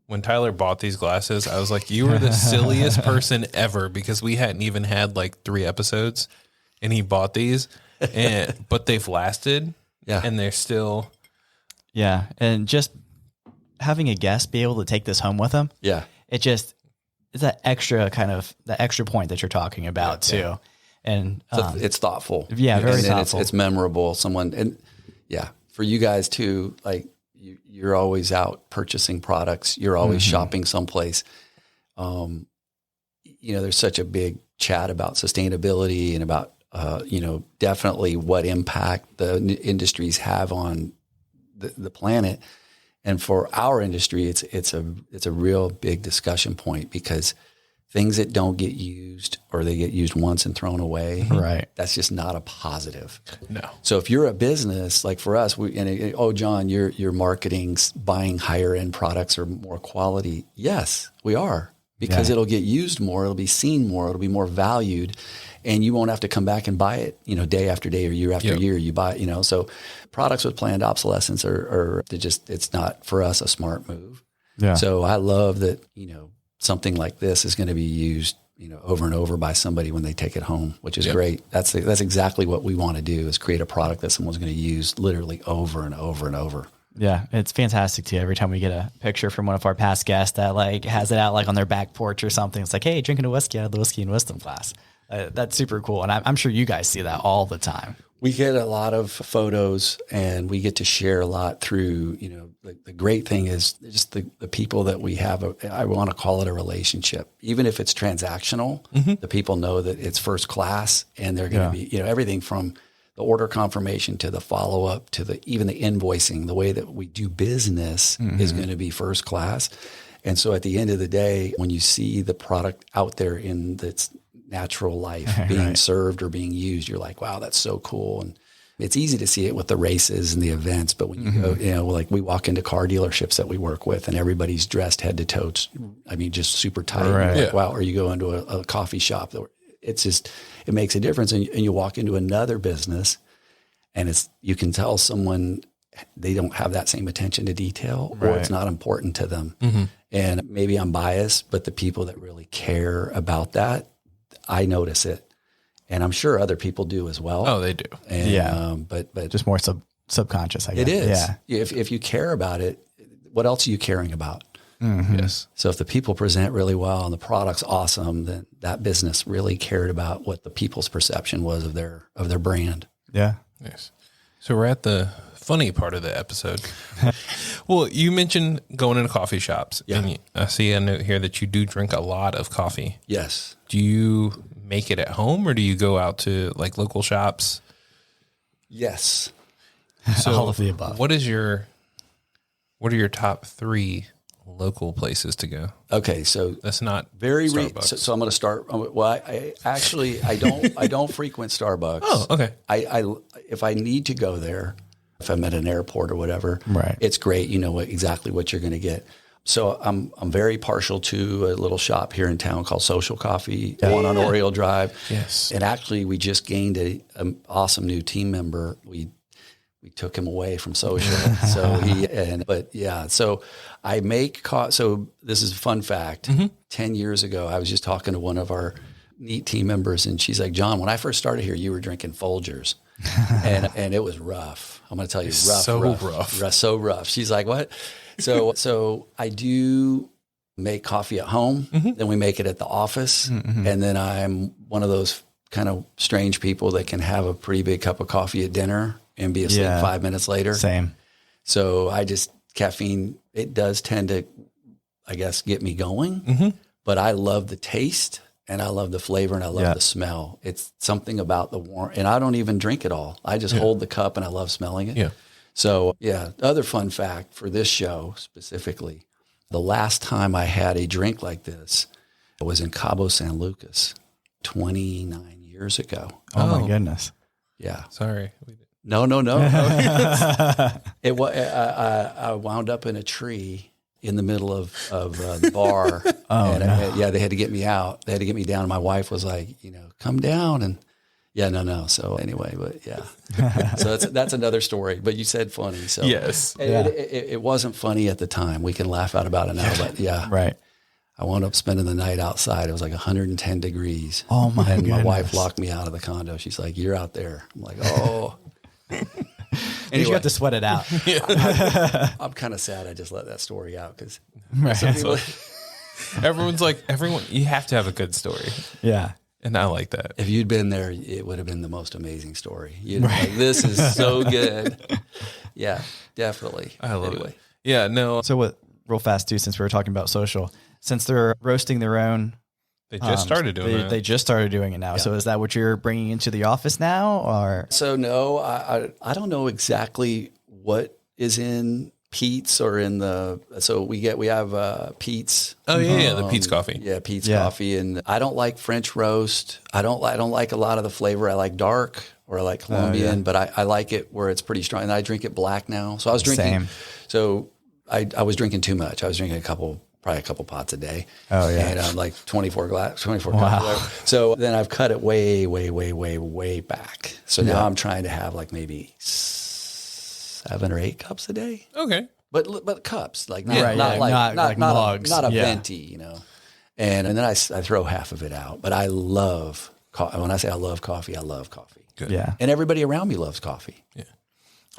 when Tyler bought these glasses, I was like, you were the silliest person ever, because we hadn't even had like 3 episodes and he bought these but they've lasted and they're still. Yeah. And just having a guest be able to take this home with them. Yeah. It's that extra the extra point that you're talking about too. Yeah. And it's thoughtful. Yeah. Very thoughtful. It's memorable. For you guys too, like you're always out purchasing products. You're always shopping someplace. There's such a big chat about sustainability and about, definitely what impact the industries have on the planet. And for our industry, it's a real big discussion point, because things that don't get used, or they get used once and thrown away, right? That's just not a positive. No. So if you're a business, like for us, John, you're marketing, buying higher end products or more quality. Yes, we are, because it'll get used more, it'll be seen more, it'll be more valued, and you won't have to come back and buy it, day after day or year after year. You buy, so products with planned obsolescence it's not for us a smart move. Yeah. So I love that, something like this is going to be used, over and over by somebody when they take it home, which is great. That's exactly what we want to do, is create a product that someone's going to use literally over and over and over. Yeah. It's fantastic too. Every time we get a picture from one of our past guests that like has it out like on their back porch or something, it's like, hey, drinking a whiskey out of the Whiskey and Wisdom class. That's super cool. And I'm sure you guys see that all the time. We get a lot of photos, and we get to share a lot through, the great thing is just the people that we have. I want to call it a relationship. Even if it's transactional, the people know that it's first class, and they're going to be, everything from the order confirmation to the follow-up to even the invoicing, the way that we do business is going to be first class. And so at the end of the day, when you see the product out there in its natural life being served or being used, you're like, wow, that's so cool. And it's easy to see it with the races and the events, but when you go, like we walk into car dealerships that we work with, and everybody's dressed head to toe. I mean, just super tight. Like, wow. Or you go into a coffee shop, it makes a difference. And you walk into another business, and you can tell someone, they don't have that same attention to detail, or it's not important to them. And maybe I'm biased, but the people that really care about that, I notice it, and I'm sure other people do as well. Oh, they do. And, but just more subconscious, I guess. It is. Yeah. If you care about it, what else are you caring about? Yes. So if the people present really well and the product's awesome, then that business really cared about what the people's perception was of their brand. Yeah. Yes. So we're at the funny part of the episode. Well, you mentioned going into coffee shops. Yeah. And I see a note here that you do drink a lot of coffee. Yes. Do you make it at home, or do you go out to like local shops? Yes. So all of the above. What are your top 3 local places to go? Okay. So that's not very, Starbucks. so I'm going to start. Well, I don't frequent Starbucks. Oh, okay. If I need to go there, if I'm at an airport or whatever, it's great. You know exactly what you're going to get. So I'm very partial to a little shop here in town called Social Coffee, one on Oriole Drive. Yes. And actually, we just gained an awesome new team member. We took him away from Social. So I make so this is a fun fact. 10 years ago, I was just talking to one of our neat team members, and she's like, John, when I first started here, you were drinking Folgers. and it was rough. I'm going to tell you, so rough. She's like, what? So I do make coffee at home. Then we make it at the office. And then I'm one of those kind of strange people that can have a pretty big cup of coffee at dinner and be asleep 5 minutes later. Same. So caffeine, it does tend to, I guess, get me going, but I love the taste. And I love the flavor, and I love the smell. It's something about the warm, and I don't even drink it all. I just hold the cup, and I love smelling it. Yeah. So, other fun fact for this show specifically, the last time I had a drink like this was in Cabo San Lucas 29 years ago. Oh my goodness. Yeah. Sorry. No. I wound up in a tree, in the middle of the bar. They had to get me out. They had to get me down. And my wife was like, come down. And no. So anyway, but yeah. So that's another story. But you said funny. So Yes. It wasn't funny at the time. We can laugh out about it now, but yeah. Right. I wound up spending the night outside. It was like 110 degrees. Oh my And my goodness. wife locked me out of the condo. She's like, you're out there. I'm like, oh. You have to sweat it out. I'm kind of sad I just let that story out because Right. Everyone's like, you have to have a good story. Yeah. And I like that. if you'd been there, it would have been the most amazing story. You'd be like, this is so good. Yeah, definitely. I love it. Yeah, no, So what, real fast too, since we were talking about social, since they're roasting their own, they just started doing that. They just started doing it now. So is that what you're bringing into the office now, or? So no, I don't know exactly what is in Pete's or in the. So we have Pete's. Oh yeah, the Pete's coffee. Yeah, Pete's coffee, and I don't like French roast. I don't like a lot of the flavor. I like dark or I like Colombian, but I like it where it's pretty strong. And I drink it black now. So I was drinking. Same. So I was drinking too much. I was drinking probably a couple pots a day. Oh yeah, and I'm like 24 cups. So then I've cut it way back. So now I'm trying to have like maybe 7 or 8 cups a day. Okay. But cups, like Right, not like mugs. not a venti, And then I throw half of it out. But I love when I say I love coffee, I love coffee. Good. Yeah. And everybody around me loves coffee. Yeah.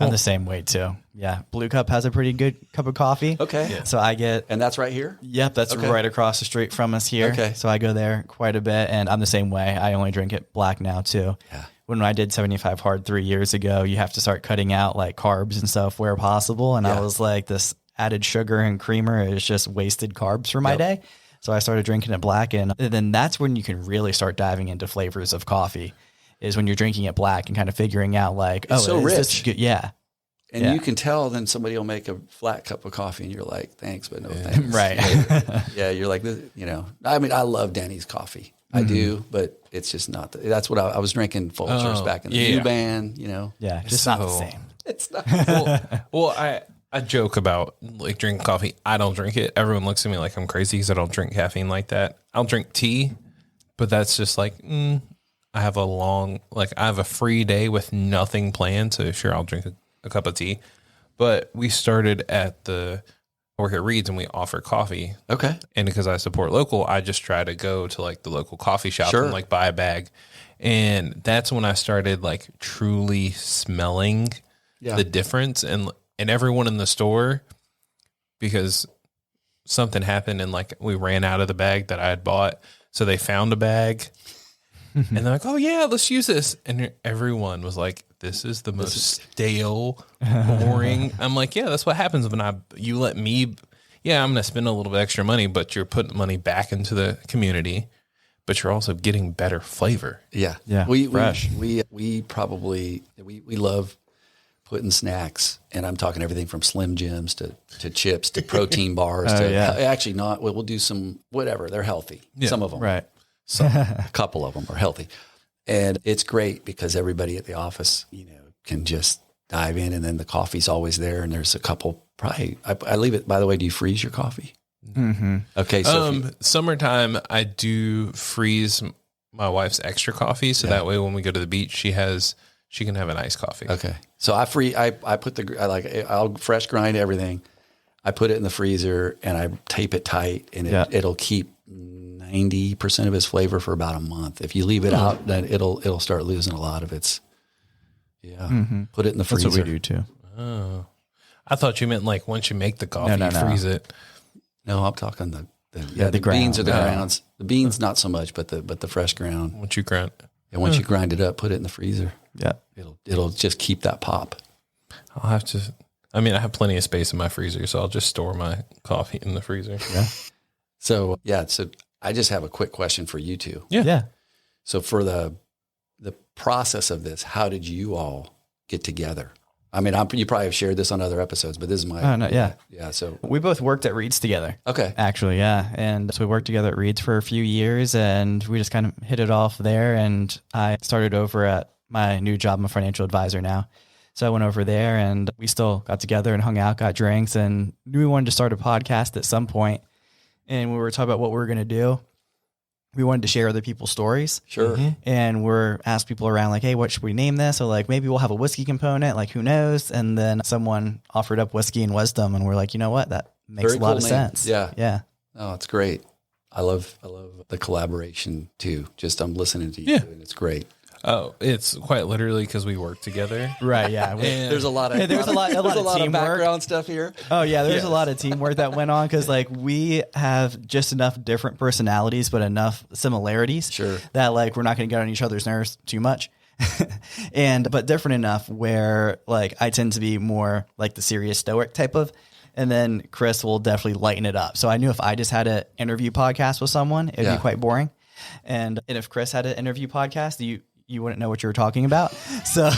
I'm the same way too. Yeah. Blue Cup has a pretty good cup of coffee. Okay. Yeah. So I get, And that's right here? yep, that's Okay. right across the street from us here. Okay. So I go there quite a bit, and I'm the same way. I only drink it black now too. Yeah. When I did 75 hard 3 years ago, you have to start cutting out like carbs and stuff where possible. And I was like, this added sugar and creamer is just wasted carbs for my day. So I started drinking it black, and then that's when you can really start diving into flavors of coffee, is when you're drinking it black and kind of figuring out like, It's so is this rich. good? Yeah. And you can tell then somebody will make a flat cup of coffee and you're like, thanks, but no thanks. Right. Yeah, you're like, I mean, I love Denny's coffee. I do, but it's just not. That's what I was drinking Folgers back in the U-Band, Yeah. Just not the So- same. It's not. Well, I joke about like drinking coffee. I don't drink it. Everyone looks at me like I'm crazy because I don't drink caffeine like that. I'll drink tea, but that's just like, I have a free day with nothing planned. So sure, I'll drink a cup of tea. But we started work at Reed's and we offer coffee. Okay. And because I support local, I just try to go to like the local coffee shop Sure. and like buy a bag. And that's when I started like truly smelling the difference and everyone in the store, because something happened and like we ran out of the bag that I had bought. So they found a bag and they're like, oh yeah, let's use this. And everyone was like, this is the most stale, boring. I'm like, yeah, that's what happens when you let me, I'm going to spend a little bit extra money, but you're putting money back into the community, but you're also getting better flavor. Yeah. Yeah, fresh. We probably love putting snacks, and I'm talking everything from Slim Jims to chips to protein bars actually not. We'll do some whatever. They're healthy. Yeah. Some of them, Right. a couple of them are healthy, and it's great because everybody at the office, can just dive in, and then the coffee's always there. And there's a couple. Probably I leave it. By the way, do you freeze your coffee? Mm-hmm. Okay, so Summertime, I do freeze my wife's extra coffee, so that way when we go to the beach, she can have an iced coffee. okay, so I put I'll fresh grind everything. I put it in the freezer and I tape it tight, and it'll keep 90% of its flavor for about a month. If you leave it out, then it'll start losing a lot of its. Yeah, put it in the freezer. That's what we do too. Oh, I thought you meant like once you make the coffee, No. you freeze it. No, I'm talking the the beans or the ground. grounds. The beans not so much, but the fresh ground. Once you grind, And once you grind it up, put it in the freezer. Yeah. It'll just keep that pop. I'll have to. I mean, I have plenty of space in my freezer, so I'll just store my coffee in the freezer. Yeah. So I just have a quick question for you two. Yeah. So for the process of this, how did you all get together? I mean, you probably have shared this on other episodes, but this is my. Oh, no, yeah. Yeah. So We both worked at Reed's together. okay. Actually, yeah. And so we worked together at Reed's for a few years, and we just kind of hit it off there. And I started over at my new job. I'm a financial advisor now. So I went over there and we still got together and hung out, got drinks, and knew we wanted to start a podcast at some point. And we were talking about what we were going to do. We wanted to share other people's stories. Sure. And we're asked people around like, hey, what should we name this? Or like, maybe we'll have a whiskey component, like who knows? And then someone offered up Whiskey and Wisdom, and we're like, you know what? That makes Very a lot cool of name. sense. Yeah. Yeah. Oh, it's great. I love the collaboration too. Just I'm listening to you Yeah. and it's great. Oh, it's quite literally because we work together. Right. Yeah. There's a lot of there's a lot of of teamwork. background stuff here. Oh yeah, there's a lot of teamwork that went on because like we have just enough different personalities, but enough similarities. Sure. That like we're not going to get on each other's nerves too much, but different enough where like I tend to be more like the serious stoic type of, and then Chris will definitely lighten it up. So I knew if I just had an interview podcast with someone, it'd be quite boring, and if Chris had an interview podcast, you wouldn't know what you were talking about. So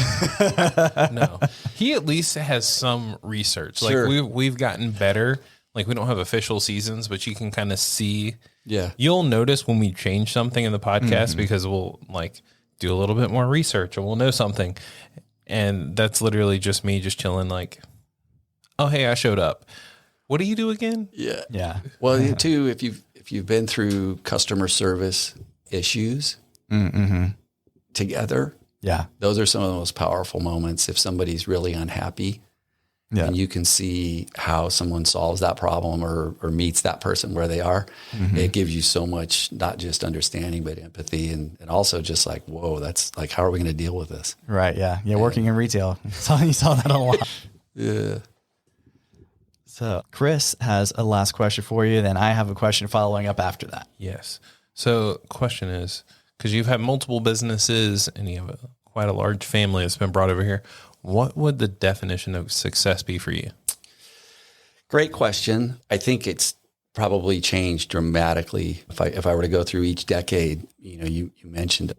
No, he at least has some research. Like Sure. we've gotten better. Like we don't have official seasons, but you can kind of see. Yeah. You'll notice when we change something in the podcast because we'll like do a little bit more research and we'll know something. And that's literally just me just chilling like, oh, hey, I showed up. What do you do again? Yeah. yeah, Well, you too, if you've been through customer service issues together, yeah, those are some of the most powerful moments. If somebody's really unhappy, yeah. and you can see how someone solves that problem or meets that person where they are, it gives you so much, not just understanding, but empathy and also just like, whoa, that's like, how are we going to deal with this? Right. Yeah. Yeah. Working in retail. You saw that a lot. Yeah. So Chris has a last question for you. Then I have a question following up after that. Yes. So question is, because you've had multiple businesses and you have quite a large family that's been brought over here, what would the definition of success be for you? Great question. I think it's probably changed dramatically. If I were to go through each decade, you mentioned,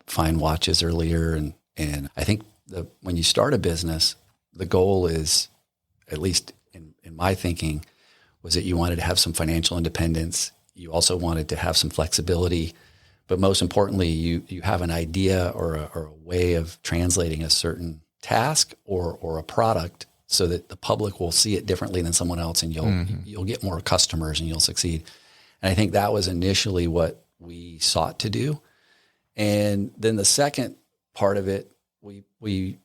fine watches earlier. And I think when you start a business, the goal is, at least in my thinking, was that you wanted to have some financial independence. You also wanted to have some flexibility, but most importantly, you have an idea or a way of translating a certain task or a product so that the public will see it differently than someone else, and you'll get more customers and you'll succeed. And I think that was initially what we sought to do. And then the second part of it, we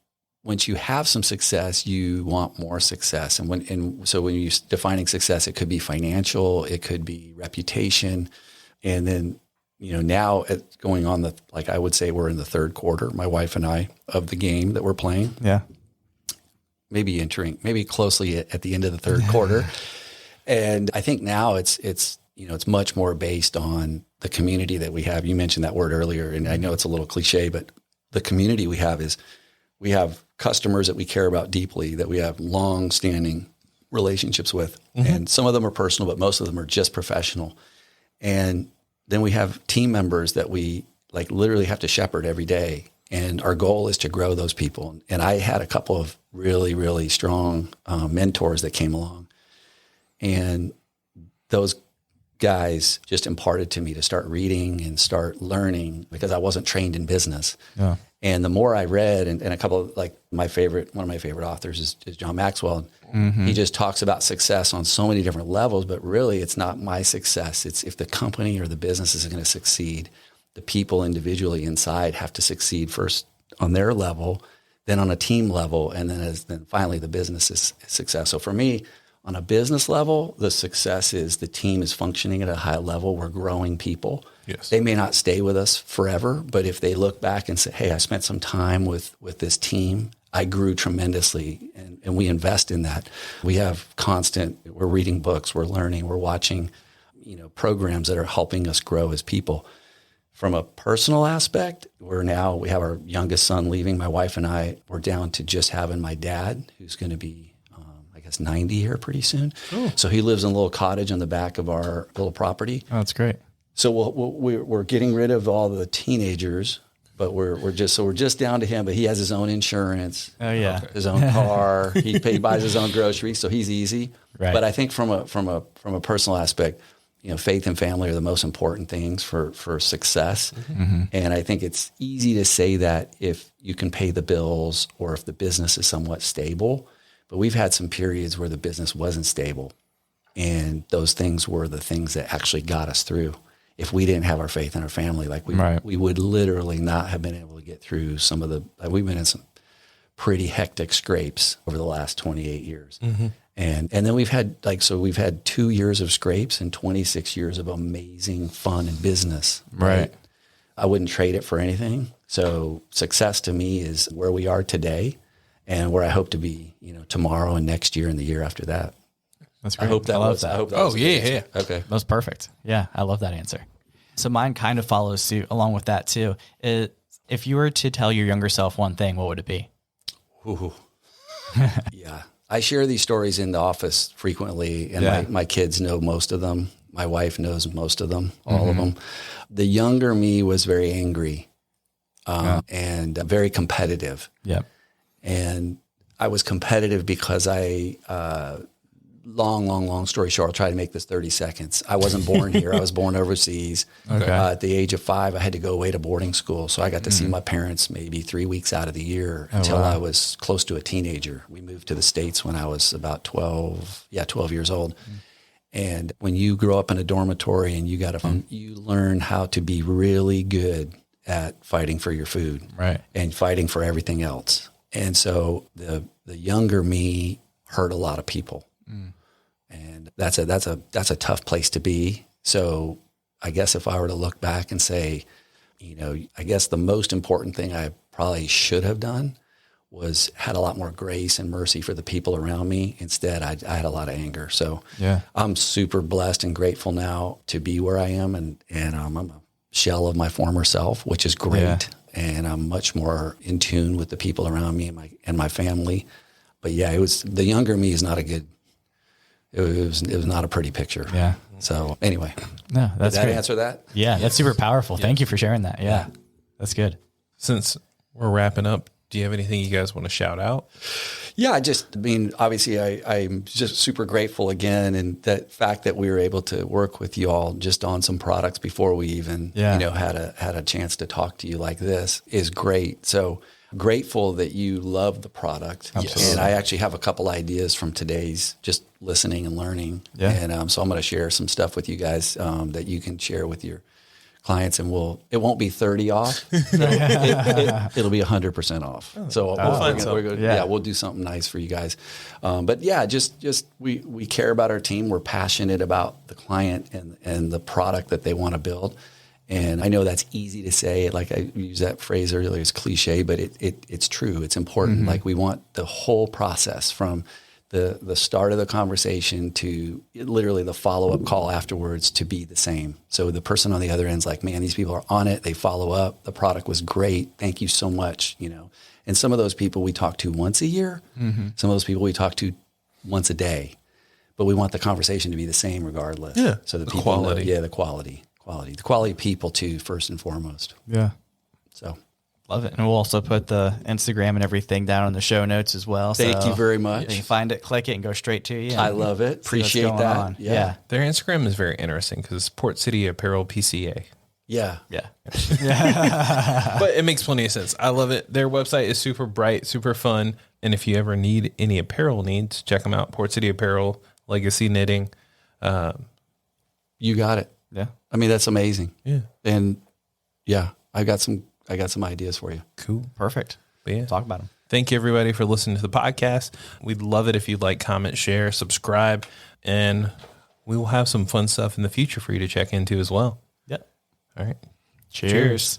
once you have some success, you want more success. And so when you're defining success, it could be financial, it could be reputation. And then, now going on I would say we're in the third quarter, my wife and I, of the game that we're playing. Yeah. Maybe closely at the end of the third quarter. And I think now it's much more based on the community that we have. You mentioned that word earlier, and I know it's a little cliche, but the community we have is, we have customers that we care about deeply, that we have long-standing relationships with. And some of them are personal, but most of them are just professional. And then we have team members that we literally have to shepherd every day. And our goal is to grow those people. And I had a couple of really, really strong mentors that came along. And those guys just imparted to me to start reading and start learning, because I wasn't trained in business. Yeah. And the more I read, and a couple of one of my favorite authors is John Maxwell. He just talks about success on so many different levels, but really it's not my success. It's if the company or the business is going to succeed, the people individually inside have to succeed first on their level, then on a team level, and then finally the business is success. So for me, on a business level, the success is the team is functioning at a high level. We're growing people. Yes. They may not stay with us forever, but if they look back and say, hey, I spent some time with this team, I grew tremendously, and we invest in that. We have we're reading books, we're learning, we're watching, programs that are helping us grow as people. From a personal aspect, we have our youngest son leaving. My wife and I, we're down to just having my dad, who's going to be 90 here pretty soon. Ooh. So he lives in a little cottage on the back of our little property. Oh, that's great. So we're getting rid of all the teenagers, but we're just down to him. But he has his own insurance. Oh yeah, his own car. he buys his own groceries, so he's easy. Right. But I think from a personal aspect, faith and family are the most important things for success. And I think it's easy to say that if you can pay the bills or if the business is somewhat stable, but we've had some periods where the business wasn't stable. And those things were the things that actually got us through. If we didn't have our faith in our family, like we would literally not have been able to get through some of we've been in some pretty hectic scrapes over the last 28 years. And then we've had 2 years of scrapes and 26 years of amazing fun and business. Right. I wouldn't trade it for anything. So success to me is where we are today and where I hope to be, tomorrow and next year and the year after that. That's great. I hope that was. Yeah. Okay. That was perfect. Yeah, I love that answer. So mine kind of follows suit along with that too. If you were to tell your younger self one thing, what would it be? Ooh. Yeah. I share these stories in the office frequently, and my kids know most of them. My wife knows most of them, all of them. The younger me was very angry and very competitive. Yep. And I was competitive because long story short, I'll try to make this 30 seconds. I wasn't born here. I was born overseas. Okay. At the age of 5, I had to go away to boarding school. So I got to see my parents maybe 3 weeks out of the year until I was close to a teenager. We moved to the States when I was about 12 years old. And when you grow up in a dormitory and you learn how to be really good at fighting for your food and fighting for everything else. And so the younger me hurt a lot of people. And that's a tough place to be. So I guess if I were to look back and say, I guess the most important thing I probably should have done was had a lot more grace and mercy for the people around me. Instead, I had a lot of anger. So I'm super blessed and grateful now to be where I am. And I'm a shell of my former self, which is great. Yeah. And I'm much more in tune with the people around me and my family. But yeah, the younger me is not a good. It was not a pretty picture. Yeah. So anyway, no, that's did that great. Answer that? Yeah, that's super powerful. Thank you for sharing that. Yeah, that's good. Since we're wrapping up, do you have anything you guys want to shout out? Yeah, obviously I'm just super grateful again. And that fact that we were able to work with you all just on some products before we even, had a chance to talk to you like this is great. So grateful that you love the product. Absolutely. And I actually have a couple ideas from today's just listening and learning. Yeah. And so I'm going to share some stuff with you guys that you can share with your clients, and it won't be 30 off. It'll be 100% off. So we'll do something nice for you guys. But yeah, just we care about our team. We're passionate about the client and the product that they want to build. And I know that's easy to say, like I used that phrase earlier, it's cliche, but it's true. It's important. Mm-hmm. Like we want the whole process from the start of the conversation to literally the follow-up call afterwards to be the same. So the person on the other end's like, man, these people are on it. They follow up. The product was great. Thank you so much. And some of those people we talk to once a year. Mm-hmm. Some of those people we talk to once a day, but we want the conversation to be the same regardless. Yeah. So the people quality. The quality of people too, first and foremost. Yeah. So love it. And we'll also put the Instagram and everything down in the show notes as well. Thank you very much. You can find it, click it, and go straight to you. I love it. Appreciate that. Yeah. Their Instagram is very interesting because Port City Apparel PCA. Yeah. Yeah. But it makes plenty of sense. I love it. Their website is super bright, super fun. And if you ever need any apparel needs, check them out. Port City Apparel, Legacy Knitting. You got it. Yeah. I mean, that's amazing. Yeah. And I got some ideas for you. Cool. Perfect. But yeah. Talk about them. Thank you everybody for listening to the podcast. We'd love it if you'd like, comment, share, subscribe, and we will have some fun stuff in the future for you to check into as well. Yep. All right. Cheers.